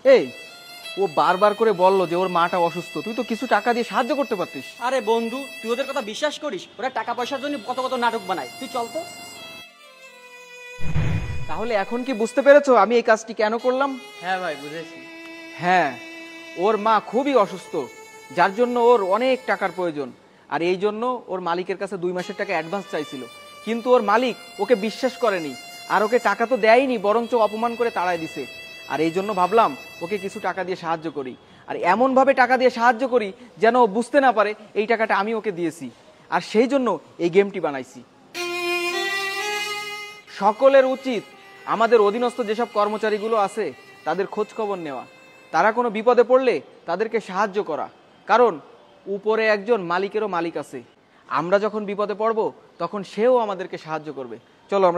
এই, ও বারবার করে বললো যে ওর মাটা অসুস্থ, তুই তো কিছু টাকা দিয়ে সাহায্য করতে পারতিস। আরে বন্ধু, তুই ওদের কথা বিশ্বাস করিস? ওরা টাকা পয়সার জন্য কত কত নাটক বানায়। তুই চল তো। তাহলে এখন কি বুঝতে পেরেছো আমি এই কাজটি কেন করলাম? হ্যাঁ ভাই, বুঝেছি। হ্যাঁ, ওর মা খুবই অসুস্থ, যার জন্য ওর অনেক টাকার প্রয়োজন। আর এই জন্য ওর মালিকের কাছে 2 মাসের টাকা অ্যাডভান্স চাইছিল, কিন্তু ওর মালিক ওকে বিশ্বাস করেনি, আর ওকে টাকা তো দেয়নি, বরঞ্চ অপমান করে তাড়ায় দিছে। আর এই জন্য ভাবলাম ওকে কিছু টাকা দিয়ে সাহায্য করি, আর এমন ভাবে টাকা দিয়ে সাহায্য করি যেন ও বুঝতে না পারে এই টাকাটা আমি ওকে দিয়েছি। আর সেই জন্য এই গেমটি বানাইছি। সকলের উচিত আমাদের অধীনস্থ যেসব কর্মচারীগুলো আছে তাদের খোঁজ খবর নেওয়া, তারা কোনো বিপদে পড়লে তাদেরকে সাহায্য করা, কারণ উপরে একজন মালিকেরও মালিক আছে। আমরা যখন বিপদে পড়ব তখন সেও আমাদেরকে সাহায্য করবে। চলো আমরা